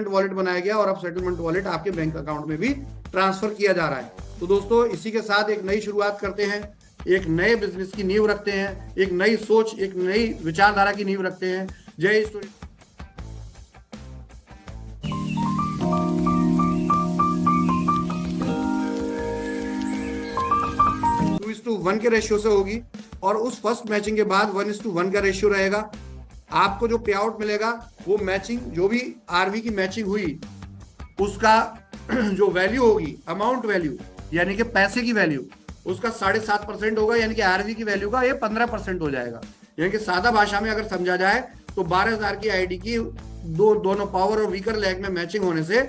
Wallet बनाया गया और अब सेटलमेंट वॉलेट आपके बैंक अकाउंट में भी ट्रांसफर किया जा रहा है। तो दोस्तों इसी के साथ एक नई शुरुआत करते हैं, एक नए बिजनेस की नींव रखते हैं, एक नई सोच, एक नई विचारधारा की नींव रखते हैं। जय स्टोरी। 2:1 के रेशियो से होगी और उस फर्स्ट मैचिंग के बाद 1:1 का रेशियो रहेगा। आपको जो पे आउट मिलेगा वो मैचिंग, जो भी आरवी की मैचिंग हुई उसका जो वैल्यू होगी, अमाउंट वैल्यू यानी कि पैसे की वैल्यू, उसका 7.5% होगा, यानी कि आरवी की वैल्यू का ये 15% हो जाएगा। यानी कि सादा भाषा में अगर समझा जाए तो 12,000 की आईडी की दोनों पावर और वीकर लेग में मैचिंग होने से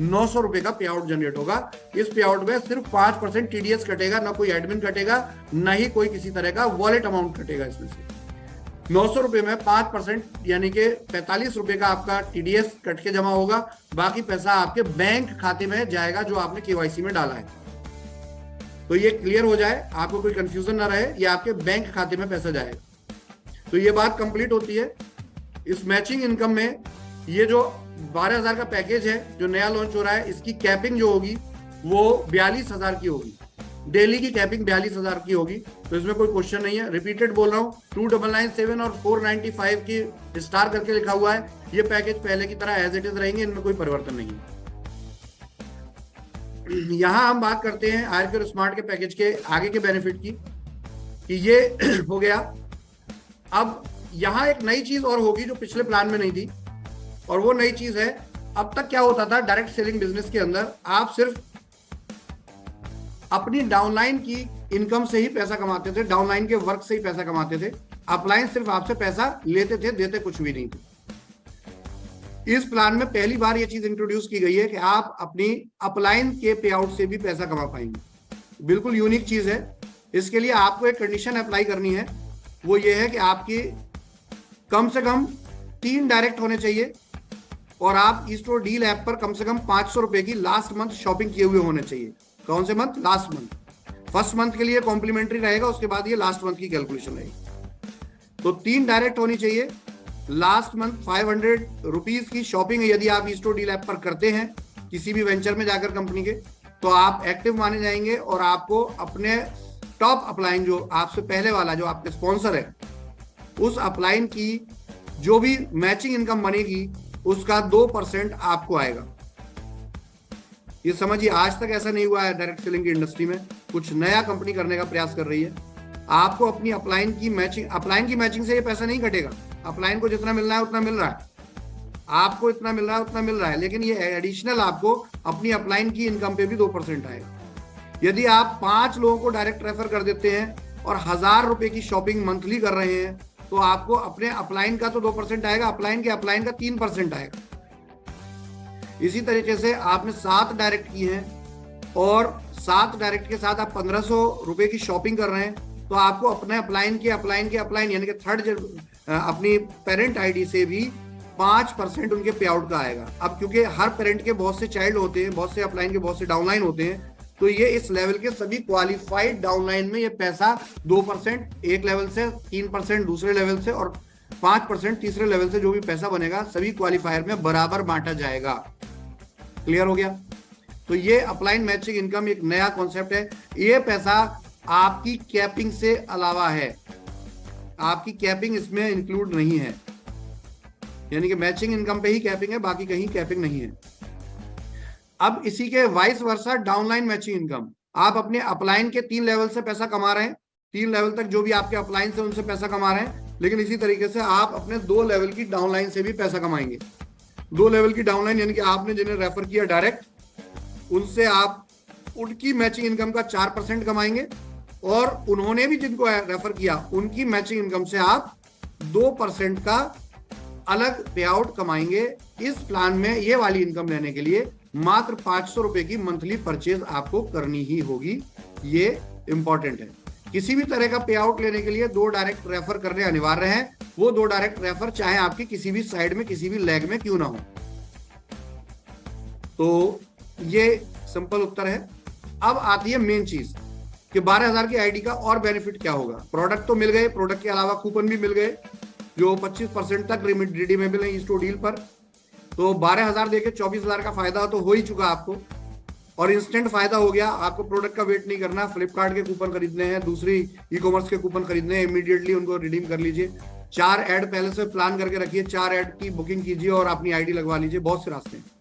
900 रुपए का पे आउट जनरेट होगा। इस पे आउट में सिर्फ 5% टीडीएस कटेगा, ना कोई एडमिन कटेगा, ना ही कोई किसी तरह का वॉलेट अमाउंट कटेगा। इसमें से 900 रुपए में 5% यानी कि 45 रुपए का आपका टीडीएस कट के जमा होगा। बाकी पैसा आपके बैंक खाते में जाएगा जो आपने केवाईसी में डाला है। तो ये क्लियर हो जाए, आपको कोई कंफ्यूजन ना रहे, ये आपके बैंक खाते में पैसा जाएगा। तो ये बात कंप्लीट होती है। इस मैचिंग इनकम में ये जो 12,000 का पैकेज है जो नया लॉन्च हो रहा है, इसकी कैपिंग जो होगी वो 42,000 की होगी। डेली की कैपिंग 42,000 की होगी। तो इसमें कोई क्वेश्चन नहीं है, रिपीटेड बोल रहा हूँ। 2997 और 495 की स्टार करके लिखा हुआ है। ये पैकेज पहले की तरह एज इट इज रहेंगे, इनमें कोई परिवर्तन नहीं है। यहां हम बात करते हैं आरके और स्मार्ट के पैकेज के आगे के बेनिफिट की, कि ये हो गया। अब यहां एक नई चीज और होगी जो पिछले प्लान में नहीं थी, और वो नई चीज है, अब तक क्या होता था डायरेक्ट सेलिंग बिजनेस के अंदर, आप सिर्फ अपनी डाउनलाइन की इनकम से ही पैसा कमाते थे, डाउनलाइन के वर्क से ही पैसा कमाते थे। अपलाइन सिर्फ आपसे पैसा लेते थे, देते कुछ भी नहीं थे। इस प्लान में पहली बार ये चीज इंट्रोड्यूस की गई है कि आप अपनी अपलाइन के पे आउट से भी पैसा कमा पाएंगे। बिल्कुल यूनिक चीज है। इसके लिए आपको एक कंडीशन अप्लाई करनी है, वो ये है कि आपकी कम से कम 3 डायरेक्ट होने चाहिए और आप ईस्टोर डील ऐप पर कम से कम 500 रुपए की लास्ट मंथ शॉपिंग किए हुए होने चाहिए। कौन से month? Last month. First month के लिए कॉम्प्लीमेंट्री रहेगा, उसके बाद ये लास्ट मंथ की कैलकुलेशन रहेगी। तो 3 डायरेक्ट होनी चाहिए। लास्ट मंथ 500 रुपीज की शॉपिंग यदि आप ईस्टोर डील ऐप पर करते हैं किसी भी वेंचर में जाकर कंपनी के, तो आप एक्टिव माने जाएंगे और आपको अपने टॉप अपलाइन, जो आपसे पहले वाला जो आपके स्पॉन्सर है, उस अपलाइन की जो भी मैचिंग इनकम बनेगी उसका 2% आपको आएगा। ये समझिए, आज तक ऐसा नहीं हुआ है डायरेक्ट सेलिंग की इंडस्ट्री में। कुछ नया कंपनी करने का प्रयास कर रही है। आपको अपनी अपलाइन की मैचिंग से ये पैसा नहीं कटेगा। अपलाइन को जितना मिलना है उतना मिल रहा है, आपको इतना मिल रहा है उतना मिल रहा है, लेकिन ये एडिशनल आपको अपनी अपलाइन की इनकम पे भी 2% आएगा। यदि आप 5 लोगों को डायरेक्ट रेफर कर देते हैं और 1,000 रुपए की शॉपिंग मंथली कर रहे हैं, तो आपको अपने अपलाइन का तो 2% आएगा, अपलाइन का 3% आएगा। इसी तरीके से आपने 7 डायरेक्ट की हैं और 7 डायरेक्ट के साथ आप 1,500 रुपए की शॉपिंग कर रहे हैं, तो आपको अपने अपलाइन यानी कि थर्ड अपनी पेरेंट आईडी से भी 5% उनके पे आउट का आएगा। अब क्योंकि हर पेरेंट के बहुत से चाइल्ड होते हैं, बहुत से अपलाइन के बहुत से डाउनलाइन होते हैं, तो ये इस लेवल के सभी क्वालिफाइड डाउनलाइन में ये पैसा 2% एक लेवल से, 3% दूसरे लेवल से और 5% तीसरे लेवल से जो भी पैसा बनेगा सभी क्वालिफायर में बराबर बांटा जाएगा। क्लियर हो गया? तो ये अपलाइन मैचिंग इनकम एक नया कॉन्सेप्ट है। ये पैसा आपकी कैपिंग से अलावा है, आपकी कैपिंग इसमें इंक्लूड नहीं है। यानी कि मैचिंग इनकम पे ही कैपिंग है, बाकी कहीं कैपिंग नहीं है। अब इसी के vice versa downline matching income, आप अपने अपलाइन के 3 लेवल से पैसा कमा रहे हैं, 3 लेवल तक जो भी आपके अपलाइन से उनसे पैसा कमा रहे हैं, लेकिन इसी तरीके से आप अपने 2 लेवल की डाउनलाइन से भी पैसा कमाएंगे। 2 लेवल की डाउनलाइन यानी कि आपने जिन्हें रेफर किया डायरेक्ट, उनसे आप उनकी मैचिंग इनकम का 4% कमाएंगे और उन्होंने भी जिनको रेफर किया उनकी मैचिंग इनकम से आप 2% का अलग पे आउट कमाएंगे। इस प्लान में ये वाली इनकम लेने के लिए मात्र 500 रुपए की मंथली परचेज आपको करनी ही होगी। ये इंपॉर्टेंट है। किसी भी तरह का पे आउट लेने के लिए 2 डायरेक्ट रेफर करने अनिवार्य हैं। वो 2 डायरेक्ट रेफर चाहे आपकी किसी भी साइड में, किसी भी लेग में क्यों ना हो। तो ये सिंपल उत्तर है। अब आती है मेन चीज, कि 12,000 की आईडी का और बेनिफिट क्या होगा। प्रोडक्ट तो मिल गए, प्रोडक्ट के अलावा कूपन भी मिल गए जो 25% तक रिडीमेबल है ई स्टोर डील पर। तो 12,000 देके 24,000 का फायदा तो हो ही चुका आपको, और इंस्टेंट फायदा हो गया। आपको प्रोडक्ट का वेट नहीं करना, फ्लिपकार्ट के कूपन खरीदने हैं, दूसरी ई कॉमर्स के कूपन खरीदने हैं, इमीडिएटली उनको रिडीम कर लीजिए। 4 ऐड पहले से प्लान करके रखिए, 4 ऐड की बुकिंग कीजिए और अपनी आईडी लगवा लीजिए, बहुत से रास्ते हैं।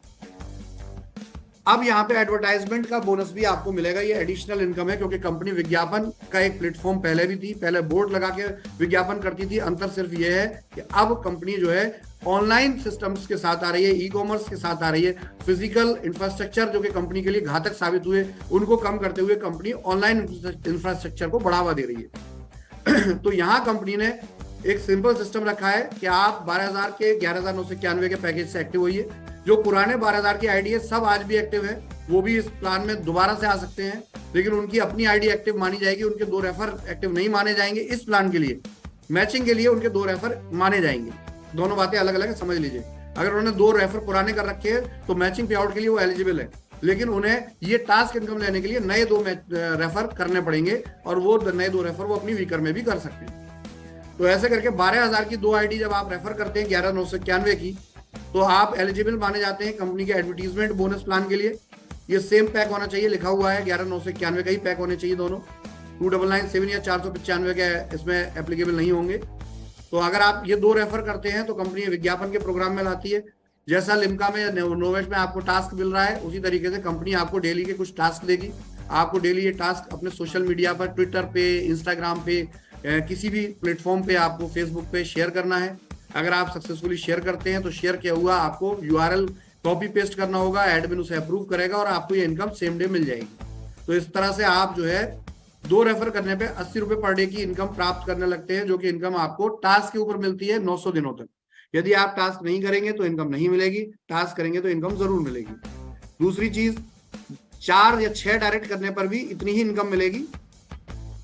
अब यहाँ पे एडवर्टाइजमेंट का बोनस भी आपको मिलेगा, ये एडिशनल इनकम है, क्योंकि कंपनी विज्ञापन का एक प्लेटफॉर्म पहले भी थी, पहले बोर्ड लगा के विज्ञापन करती थी। अंतर सिर्फ ये है कि अब कंपनी जो है ऑनलाइन सिस्टम्स के साथ आ रही है, ई कॉमर्स के साथ आ रही है। फिजिकल इंफ्रास्ट्रक्चर जो कि कंपनी के लिए घातक साबित हुए, उनको कम करते हुए कंपनी ऑनलाइन इंफ्रास्ट्रक्चर को बढ़ावा दे रही है। तो यहाँ कंपनी ने एक सिंपल सिस्टम रखा है कि आप 12,000 के 11,991 के पैकेज से एक्टिव होइए। जो पुराने 12,000 की आईडी है सब आज भी एक्टिव है, वो भी इस प्लान में दोबारा से आ सकते हैं, लेकिन उनकी अपनी आईडी एक्टिव मानी जाएगी, उनके 2 रेफर एक्टिव नहीं माने जाएंगे। इस प्लान के लिए मैचिंग के लिए उनके 2 रेफर माने जाएंगे। दोनों बातें अलग अलग है, समझ लीजिए। अगर उन्होंने 2 रेफर पुराने कर रखे हैं तो मैचिंग पे आउट के लिए वो एलिजिबल है, लेकिन उन्हें ये टास्क इनकम लेने के लिए नए 2 रेफर करने पड़ेंगे, और वो नए 2 रेफर वो अपनी वीकर में भी कर सकते हैं। तो ऐसे करके 12,000 की 2 आईडी जब आप रेफर करते हैं 11,991 की, तो आप एलिजिबल माने जाते हैं कंपनी के एडवर्टीजमेंट बोनस प्लान के लिए। ये सेम पैक होना चाहिए, लिखा हुआ है 11,991 का ही पैक होने चाहिए दोनों। 2997 या 495 के इसमें एप्लीकेबल नहीं होंगे। तो अगर आप ये 2 रेफर करते हैं तो कंपनी विज्ञापन के प्रोग्राम में लाती है। जैसा लिम्का में, नोवेश में आपको टास्क मिल रहा है, उसी तरीके से कंपनी आपको डेली के कुछ टास्क देगी। आपको डेली ये टास्क अपने सोशल मीडिया पर, ट्विटर पे, इंस्टाग्राम पे, किसी भी प्लेटफॉर्म पे, आपको फेसबुक पे शेयर करना है। अगर आप सक्सेसफुली शेयर करते हैं तो शेयर किया हुआ आपको यूआरएल कॉपी पेस्ट करना होगा, एडमिन उसे अप्रूव करेगा और आपको ये इनकम सेम डे मिल जाएगी। तो इस तरह से आप जो है 2 रेफर करने पे 80 रुपए पर डे की इनकम प्राप्त करने लगते हैं, जो कि इनकम आपको टास्क के ऊपर मिलती है 900 दिनों तक। यदि आप टास्क नहीं करेंगे तो इनकम नहीं मिलेगी, टास्क करेंगे तो इनकम जरूर मिलेगी। दूसरी चीज, 4 या 6 डायरेक्ट करने पर भी इतनी ही इनकम मिलेगी।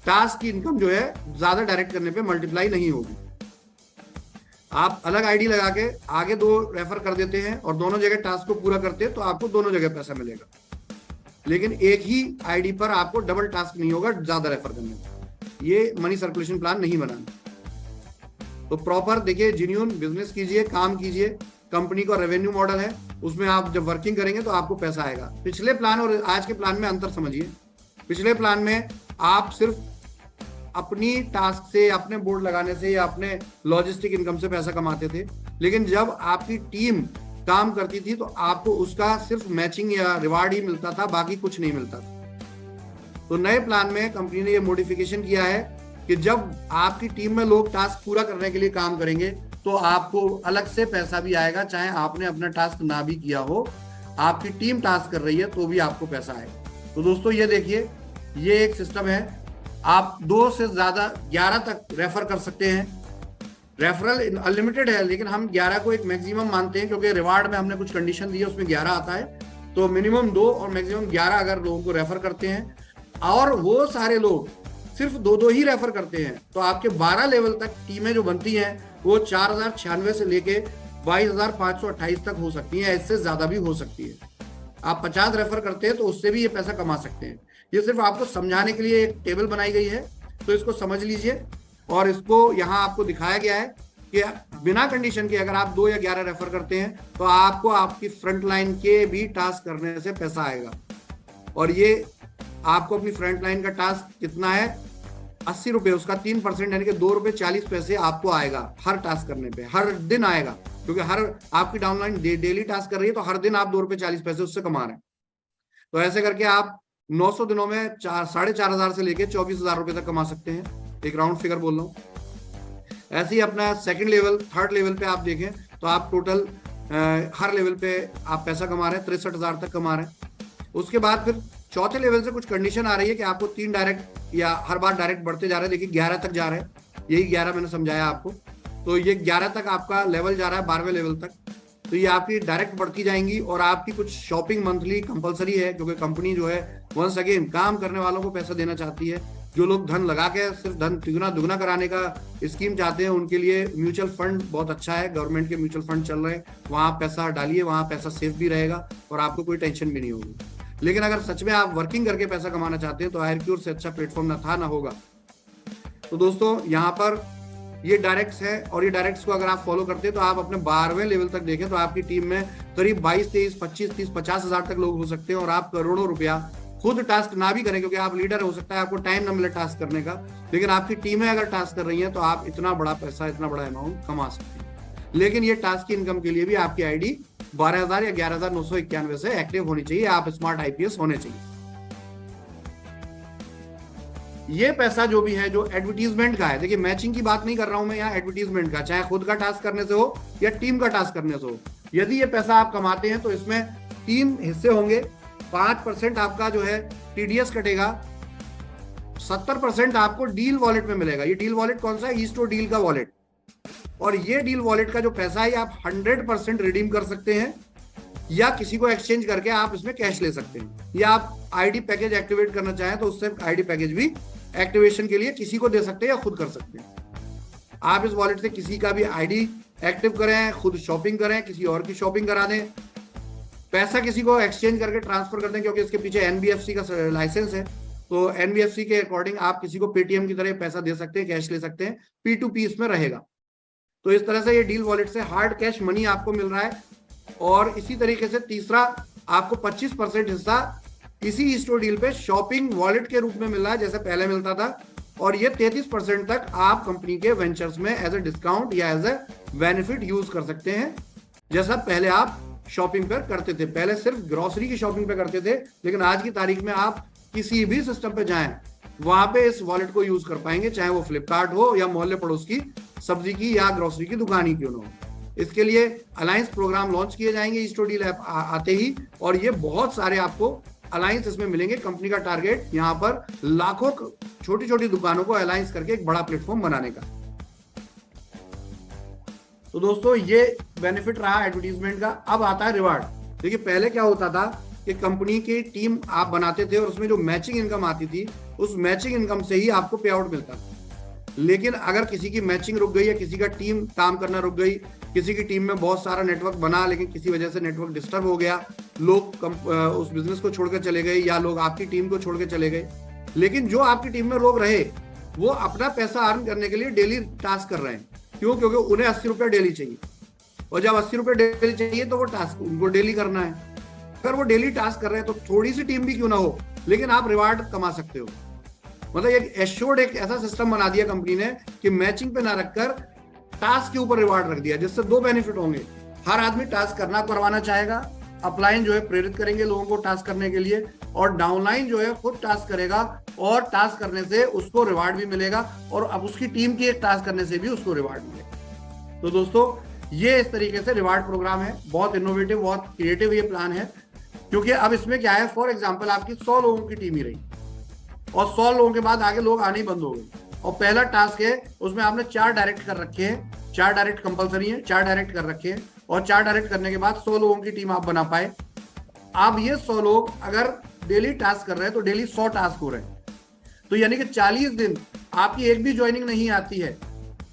टास्क की इनकम जो है ज्यादा डायरेक्ट करने पे मल्टीप्लाई नहीं होगी। आप अलग आईडी लगा के आगे 2 रेफर कर देते हैं और दोनों जगह टास्क को पूरा करते हैं तो आपको दोनों जगह पैसा मिलेगा, लेकिन एक ही आईडी पर आपको डबल टास्क नहीं होगा ज्यादा रेफर करने में। ये मनी सर्कुलेशन प्लान नहीं बनाना। तो प्रॉपर देखिए, जेन्युइन बिजनेस कीजिए, काम कीजिए। कंपनी का रेवेन्यू मॉडल है, उसमें आप जब वर्किंग करेंगे तो आपको पैसा आएगा। पिछले प्लान और आज के प्लान में अंतर समझिए। पिछले प्लान में आप सिर्फ अपनी टास्क से, अपने बोर्ड लगाने से या अपने लॉजिस्टिक इनकम से पैसा कमाते थे, लेकिन जब आपकी टीम काम करती थी तो आपको उसका सिर्फ मैचिंग या रिवार्ड ही मिलता था, बाकी कुछ नहीं मिलता था। तो नए प्लान में कंपनी ने ये मॉडिफिकेशन किया है कि जब आपकी टीम में लोग टास्क पूरा करने के लिए काम करेंगे तो आपको अलग से पैसा भी आएगा, चाहे आपने अपना टास्क ना भी किया हो, आपकी टीम टास्क कर रही है तो भी आपको पैसा आएगा। तो दोस्तों ये देखिए, ये एक सिस्टम है। आप 2 से ज्यादा 11 तक रेफर कर सकते हैं। रेफरल अनलिमिटेड है, लेकिन हम 11 को एक मैक्सिमम मानते हैं, क्योंकि रिवार्ड में हमने कुछ कंडीशन दी है, उसमें 11 आता है। तो मिनिमम 2 और मैक्सिमम 11 अगर लोगों को रेफर करते हैं, और वो सारे लोग सिर्फ 2 ही रेफर करते हैं, तो आपके 12 लेवल तक टीमें जो बनती हैं वो 4,096 से लेके 22,528 तक हो सकती है। इससे ज्यादा भी हो सकती है। आप 50 रेफर करते हैं तो उससे भी ये पैसा कमा सकते हैं। ये सिर्फ आपको समझाने के लिए एक टेबल बनाई गई है, तो इसको समझ लीजिए। और इसको यहाँ आपको दिखाया गया है कि बिना कंडीशन के अगर आप 2 या 11 रेफर करते हैं तो आपको आपकी फ्रंट लाइन के भी टास्क करने से पैसा आएगा। और ये आपको अपनी फ्रंट लाइन का टास्क कितना है, 80 रुपए, उसका 3% यानी कि 2 रुपए 40 पैसे आपको आएगा हर टास्क करने पे, हर दिन आएगा। क्योंकि हर आपकी डाउनलाइन डेली टास्क कर रही है, तो हर दिन आप 2 रुपए 40 पैसे उससे कमा रहे हैं। तो ऐसे करके आप 900 दिनों में 4,500 से लेके 24,000 रुपए तक कमा सकते हैं। एक राउंड फिगर बोल रहा हूँ। ऐसे ही अपना सेकंड लेवल, थर्ड लेवल पे आप देखें तो आप टोटल हर लेवल पे आप पैसा कमा रहे हैं, 63,000 तक कमा रहे हैं। उसके बाद फिर चौथे लेवल से कुछ कंडीशन आ रही है कि आपको 3 डायरेक्ट या हर बार डायरेक्ट बढ़ते जा रहे हैं। देखिए 11 तक जा रहे हैं, यही 11 मैंने समझाया आपको। तो ये 11 तक आपका लेवल जा रहा है, 12वें लेवल तक। तो ये आपकी डायरेक्ट बढ़ती जाएंगी और आपकी कुछ शॉपिंग मंथली कंपलसरी है, क्योंकि कंपनी जो है वंस अगेन काम करने वालों को पैसा देना चाहती है। जो लोग धन लगा के सिर्फ धन दुगना कराने का स्कीम चाहते हैं, उनके लिए म्यूचुअल फंड बहुत अच्छा है। गवर्नमेंट के म्यूचुअल फंड चल रहे हैं, वहां पैसा डालिए, वहां पैसा सेफ भी रहेगा और आपको कोई टेंशन भी नहीं होगी। लेकिन अगर सच में आप वर्किंग करके पैसा कमाना चाहते हैं तो हायरक्यूर से अच्छा प्लेटफॉर्म ना था ना होगा। तो दोस्तों यहाँ पर ये डायरेक्ट्स है, और ये डायरेक्ट्स को अगर आप फॉलो करते हैं तो आप अपने 12वें लेवल तक देखें तो आपकी टीम में करीब 22, 23, 25, 30, 50 हजार तक लोग हो सकते हैं, और आप करोड़ों रुपया खुद टास्क ना भी करें, क्योंकि आप लीडर हो सकता है आपको टाइम ना मिले टास्क करने का, लेकिन आपकी टीमें अगर टास्क कर रही हैं तो आप इतना बड़ा पैसा, इतना बड़ा अमाउंट कमा सकते हैं। लेकिन ये टास्क की इनकम के लिए भी आपकी आईडी 12,000 या 11,991 से एक्टिव होनी चाहिए, आप स्मार्ट आईपीएस होने चाहिए। ये पैसा जो भी है जो एडवर्टीजमेंट का है, देखिए मैचिंग की बात नहीं कर रहा हूं मैं यहाँ, एडवर्टीजमेंट का, चाहे खुद का टास्क करने से हो या टीम का टास्क करने से हो, यदि ये पैसा आप कमाते हैं तो इसमें 3 हिस्से होंगे। 5% आपका जो है टीडीएस कटेगा, 70% आपको डील वॉलेट में मिलेगा। ये डील वॉलेट कौन सा है? ईस्टो डील का वॉलेट। और ये डील वॉलेट का जो पैसा है आप 100% रिडीम कर सकते हैं, या किसी को एक्सचेंज करके आप इसमें कैश ले सकते हैं, या आप आईडी पैकेज एक्टिवेट करना चाहें तो उससे आईडी पैकेज भी एक्टिवेशन के लिए किसी को दे सकते हैं या खुद कर सकते हैं। आप इस वॉलेट से किसी का भी आईडी एक्टिव करें, खुद शॉपिंग करें, किसी और की शॉपिंग करा दें, पैसा किसी को एक्सचेंज करके ट्रांसफर कर दें, क्योंकि इसके पीछे एनबीएफसी का लाइसेंस है, तो एनबीएफसी के अकॉर्डिंग आप किसी को पेटीएम की तरह पैसा दे सकते हैं, कैश ले सकते हैं, P2P इसमें रहेगा। तो इस तरह से ये डील वॉलेट से हार्ड कैश मनी आपको मिल रहा है। और इसी तरीके से तीसरा, आपको 25% हिस्सा इसी ईस्टो डील पे शॉपिंग वॉलेट के रूप में मिल रहा है, जैसे पहले मिलता था, और ये 33% तक आप कंपनी के वेंचर्स में एज ए डिस्काउंट या एज ए बेनिफिट यूज कर सकते हैं, जैसा पहले आप शॉपिंग पर करते थे। पहले सिर्फ ग्रोसरी की शॉपिंग पे करते थे, लेकिन आज की तारीख में आप किसी भी सिस्टम पे जाएं, वहां पे इस वॉलेट को यूज कर पाएंगे, चाहे वो फ्लिपकार्ट हो या मोहल्ले पड़ोस की सब्जी की या ग्रोसरी की दुकान ही क्यों ना हो। इसके लिए अलायंस प्रोग्राम लॉन्च किए जाएंगे ईस्टो डील ऐप आते ही, और ये बहुत सारे आपको अलायंस इसमें मिलेंगे। कंपनी का टारगेट यहाँ पर लाखों छोटी छोटी दुकानों को अलायंस करके एक बड़ा प्लेटफॉर्म बनाने का। तो दोस्तों ये बेनिफिट रहा एडवर्टीजमेंट का। अब आता है रिवार्ड। देखिए पहले क्या होता था कि कंपनी की टीम आप बनाते थे और उसमें जो मैचिंग इनकम आती थी, उस मैचिंग इनकम से ही आपको पे आउट मिलता था। लेकिन अगर किसी की मैचिंग रुक गई या किसी का टीम काम करना रुक गई, किसी की टीम में बहुत सारा नेटवर्क बना लेकिन किसी वजह से नेटवर्क डिस्टर्ब हो गया, लोग उस बिजनेस को छोड़कर चले गए या लोग आपकी टीम को छोड़ के चले गए, लेकिन जो आपकी टीम में लोग रहे वो अपना पैसा अर्न करने के लिए डेली टास्क कर रहे हैं। क्यों? क्योंकि उन्हें 80 रुपये डेली चाहिए, और जब 80 रुपये डेली चाहिए तो वो टास्क उनको डेली करना है। अगर वो डेली टास्क कर रहे हैं तो थोड़ी सी टीम भी क्यों ना हो, लेकिन आप रिवार्ड कमा सकते हो। मतलब एक एश्योर्ड एक ऐसा सिस्टम बना दिया कंपनी ने कि मैचिंग पे ना रखकर टास्क के ऊपर रिवार्ड रख दिया, जिससे 2 बेनिफिट होंगे। हर आदमी टास्क करना करवाना चाहेगा, अपलाइन जो है प्रेरित करेंगे लोगों को टास्क करने के लिए, और डाउनलाइन जो है खुद टास्क करेगा, और टास्क करने से उसको रिवार्ड भी मिलेगा, और अब उसकी टीम की एक टास्क करने से भी उसको रिवार्ड मिलेगा। तो दोस्तों ये इस तरीके से रिवार्ड प्रोग्राम है, बहुत इनोवेटिव, बहुत क्रिएटिव ये प्लान है। क्योंकि अब इसमें क्या है, फॉर एग्जाम्पल आपकी 100 लोगों की टीम ही रही और 100 लोगों के बाद आगे लोग आने ही बंद हो गए, और पहला टास्क है उसमें आपने 4 डायरेक्ट कर रखे हैं, 4 डायरेक्ट कंपलसरी है, 4 डायरेक्ट कर रखे हैं, और 4 डायरेक्ट करने के बाद 100 लोगों की टीम आप बना पाए। अब ये 100 लोग अगर डेली टास्क कर रहे हैं तो डेली 100 टास्क हो रहे हैं, तो यानी कि 40 दिन आपकी एक भी ज्वाइनिंग नहीं आती है,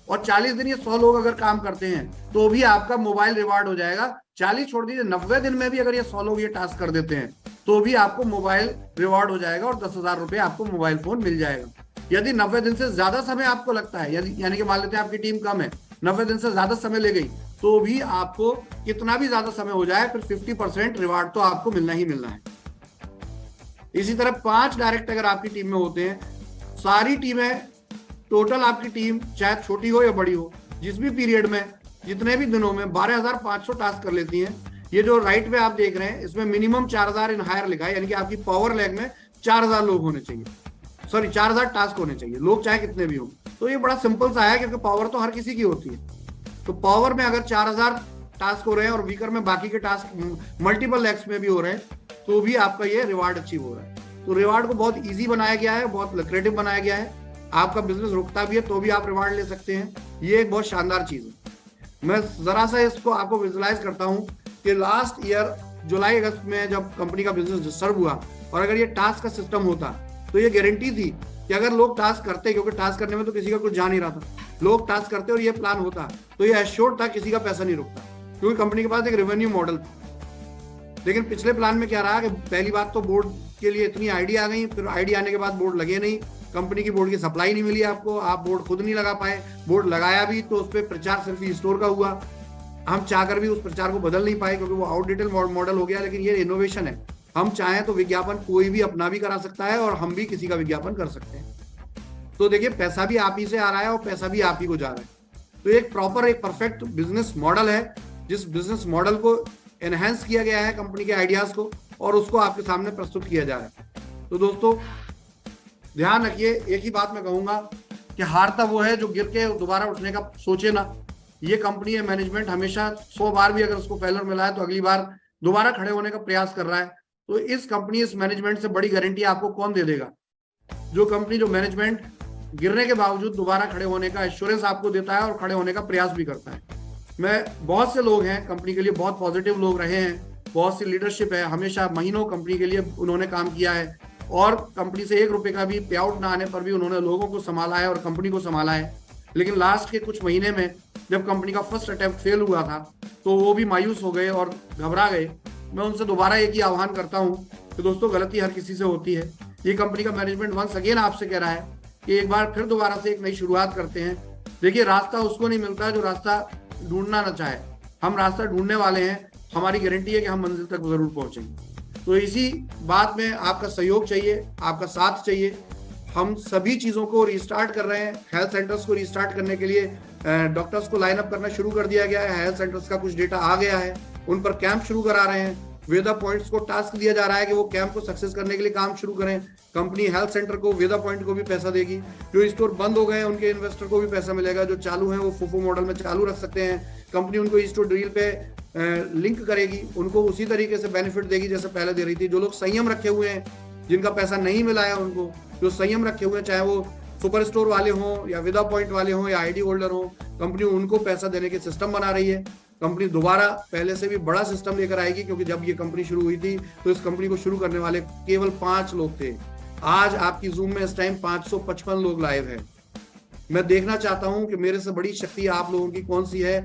और 40 दिन ये 100 लोग अगर काम करते हैं तो भी आपका मोबाइल रिवार्ड हो जाएगा। 40 छोड़ दीजिए, 90 दिन में भी अगर ये 100 लोग ये टास्क कर देते हैं तो भी आपको मोबाइल रिवार्ड हो जाएगा, और 10,000 रुपये आपको मोबाइल फोन मिल जाएगा। यदि 90 दिन से ज्यादा समय आपको लगता है, यानी कि मान लेते हैं आपकी टीम कम है, 90 दिन से ज्यादा समय ले गई, तो भी आपको कितना भी ज्यादा समय हो जाए फिर 50% रिवार्ड तो आपको मिलना ही मिलना है। इसी तरह 5 डायरेक्ट अगर आपकी टीम में होते हैं, सारी टीमें टोटल आपकी टीम चाहे छोटी हो या बड़ी हो, जिस भी पीरियड में जितने भी दिनों में 12,500 टास्क कर लेती हैं। ये जो राइट में आप देख रहे हैं इसमें मिनिमम 4,000 इन हायर लिखा है, यानी कि आपकी पावर लैग में 4,000 लोग होने चाहिए, सॉरी 4,000 टास्क होने चाहिए, लोग चाहे कितने भी हो। तो ये बड़ा सिंपल सा है, क्योंकि पावर तो हर किसी की होती है। तो पावर में अगर 4,000 टास्क हो रहे हैं और वीकर में बाकी के टास्क मल्टीपल लैक्स में भी हो रहे हैं, तो भी आपका ये रिवार्ड अचीव हो रहा है। तो रिवार्ड को बहुत ईजी बनाया गया है, बहुत लुक्रेटिव बनाया गया है। आपका बिजनेस रुकता भी है तो भी आप रिवार्ड ले सकते हैं, ये एक बहुत शानदार चीज है। मैं जरा सा इसको आपको विजुलाइज करता हूँ कि लास्ट ईयर जुलाई अगस्त में जब कंपनी का बिजनेस डिस्टर्ब हुआ, और अगर ये टास्क का सिस्टम होता तो ये गारंटी थी कि अगर लोग टास्क करते, क्योंकि टास्क करने में तो किसी का कुछ जा नहीं रहा था, लोग टास्क करते और ये प्लान होता तो ये एश्योर्ड था किसी का पैसा नहीं रुकता, क्योंकि कंपनी के पास एक रेवेन्यू मॉडल था। लेकिन पिछले प्लान में क्या रहा कि पहली बात तो बोर्ड के लिए इतनी आईडी आ गई, फिर आईडी आने के बाद बोर्ड लगे नहीं, कंपनी की बोर्ड की सप्लाई नहीं मिली आपको, आप बोर्ड खुद नहीं लगा पाए, बोर्ड लगाया भी तो उस पर प्रचार सिर्फ स्टोर का हुआ, हम चाहकर भी उस प्रचार को बदल नहीं पाए क्योंकि वो आउटडेटेड मॉडल हो गया। लेकिन ये इनोवेशन है, हम चाहें तो विज्ञापन कोई भी अपना भी करा सकता है और हम भी किसी का विज्ञापन कर सकते हैं। तो देखिए पैसा भी आप ही से आ रहा है और पैसा भी आप ही को जा रहा है। तो एक प्रॉपर एक परफेक्ट बिजनेस मॉडल है, जिस बिजनेस मॉडल को एनहेंस किया गया है कंपनी के आइडियाज को और उसको आपके सामने प्रस्तुत किया जा रहा है। तो दोस्तों ध्यान रखिए, एक ही बात मैं कहूंगा कि हारता वो है जो गिर के दोबारा उठने का सोचे ना। ये कंपनी है, मैनेजमेंट हमेशा 100 बार भी अगर उसको फेलर मिला है तो अगली बार दोबारा खड़े होने का प्रयास कर रहा है। तो इस कंपनी, इस मैनेजमेंट से बड़ी गारंटी आपको कौन दे देगा? जो कंपनी, जो मैनेजमेंट गिरने के बावजूद दोबारा खड़े होने का एश्योरेंस आपको देता है और खड़े होने का प्रयास भी करता है। बहुत से लोग हैं कंपनी के लिए, बहुत पॉजिटिव लोग रहे हैं, बहुत सी लीडरशिप है, हमेशा महीनों कंपनी के लिए उन्होंने काम किया है और कंपनी से 1 रुपए का भी पे आउट ना आने पर भी उन्होंने लोगों को संभाला है और कंपनी को संभाला है। लेकिन लास्ट के कुछ महीने में जब कंपनी का फर्स्ट अटेम्प्ट फेल हुआ था तो वो भी मायूस हो गए और घबरा गए। मैं उनसे दोबारा एक ही आह्वान करता हूं कि दोस्तों गलती हर किसी से होती है। ये कंपनी का मैनेजमेंट वंस अगेन आपसे कह रहा है कि एक बार फिर दोबारा से एक नई शुरुआत करते हैं। देखिए रास्ता उसको नहीं मिलता जो रास्ता ढूंढना ना चाहे, हम रास्ता ढूंढने वाले हैं, हमारी गारंटी है कि हम मंजिल तक जरूर पहुंचेंगे। तो इसी बात में आपका सहयोग चाहिए, आपका साथ चाहिए। हम सभी चीजों को रिस्टार्ट कर रहे हैं। हेल्थ सेंटर्स को रिस्टार्ट करने के लिए डॉक्टर्स को लाइन अप करना शुरू कर दिया गया है। हेल्थ सेंटर्स का कुछ डेटा आ गया है, उन पर कैंप शुरू करा रहे हैं। वेदा पॉइंट्स को टास्क दिया जा रहा है कि वो कैंप को सक्सेस करने के लिए काम शुरू करें। कंपनी हेल्थ सेंटर को, वेदा पॉइंट को भी पैसा देगी। जो स्टोर बंद हो गए हैं उनके इन्वेस्टर को भी पैसा मिलेगा। जो चालू हैं वो फूफू मॉडल में चालू रख सकते हैं। कंपनी उनको स्टोर डील पे लिंक करेगी, उनको उसी तरीके से बेनिफिट देगी जैसे पहले दे रही थी। जो लोग संयम रखे हुए हैं, जिनका पैसा नहीं मिला है, उनको जो संयम रखे हुए हैं, चाहे वो सुपर स्टोर वाले हों या विदा पॉइंट वाले हों या आईडी होल्डर हों, कंपनी उनको पैसा देने के सिस्टम बना रही है। कंपनी दोबारा पहले से भी बड़ा सिस्टम लेकर आएगी क्योंकि जब ये कंपनी शुरू हुई थी तो इस कंपनी को शुरू करने वाले केवल 5 लोग थे। आज आपकी जूम में इस टाइम 555 लोग लाइव हैं। मैं देखना चाहता हूं कि मेरे से बड़ी शक्ति आप लोगों की कौन सी है।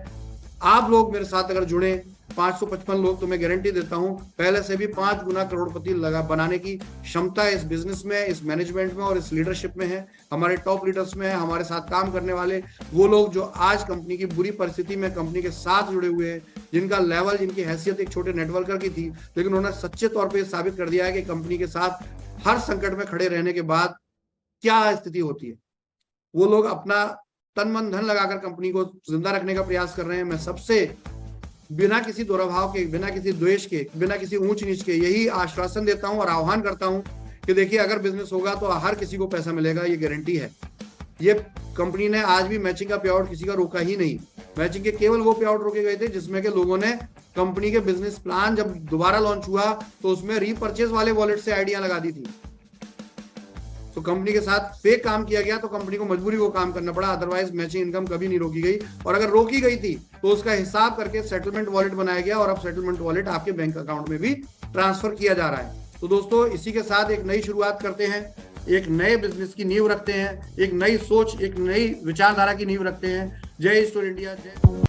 आप लोग मेरे साथ अगर जुड़े 555 लोग, तो मैं गारंटी देता हूं पहले से भी 5 गुना करोड़पति बनाने की क्षमता इस बिजनेस में, इस मैनेजमेंट में और इस लीडरशिप में है। हमारे टॉप लीडर्स में है, हमारे साथ काम करने वाले वो लोग जो आज कंपनी की बुरी परिस्थिति में कंपनी के साथ जुड़े हुए हैं, जिनका लेवल, जिनकी हैसियत एक छोटे नेटवर्कर की थी, लेकिन उन्होंने सच्चे तौर पर साबित कर दिया है कि कंपनी के साथ हर संकट में खड़े रहने के बाद क्या स्थिति होती है। वो लोग अपना तन मन धन लगाकर कंपनी को जिंदा रखने का प्रयास कर रहे हैं। मैं सबसे बिना किसी दुर्भाव के, बिना किसी द्वेष के, बिना किसी ऊंच नीच के यही आश्वासन देता हूं और आह्वान करता हूं कि देखिए अगर बिजनेस होगा तो हर किसी को पैसा मिलेगा, ये गारंटी है। ये कंपनी ने आज भी मैचिंग का पे आउट किसी का रोका ही नहीं। मैचिंग के केवल वो पे आउट रोके गए थे जिसमें के लोगों ने कंपनी के बिजनेस प्लान जब दोबारा लॉन्च हुआ तो उसमें रीपर्चेज वाले वॉलेट से आइडिया लगा दी थी। तो कंपनी के साथ फेक काम किया गया तो कंपनी को मजबूरी वो काम करना पड़ा, अदरवाइज मैचिंग इनकम कभी नहीं रोकी गई। और अगर रोकी गई थी तो उसका हिसाब करके सेटलमेंट वॉलेट बनाया गया और अब सेटलमेंट वॉलेट आपके बैंक अकाउंट में भी ट्रांसफर किया जा रहा है। तो दोस्तों इसी के साथ एक नई शुरुआत करते हैं, एक नए बिजनेस की नींव रखते हैं, एक नई सोच, एक नई विचारधारा की नींव रखते हैं। जय स्टोर इंडिया, जय।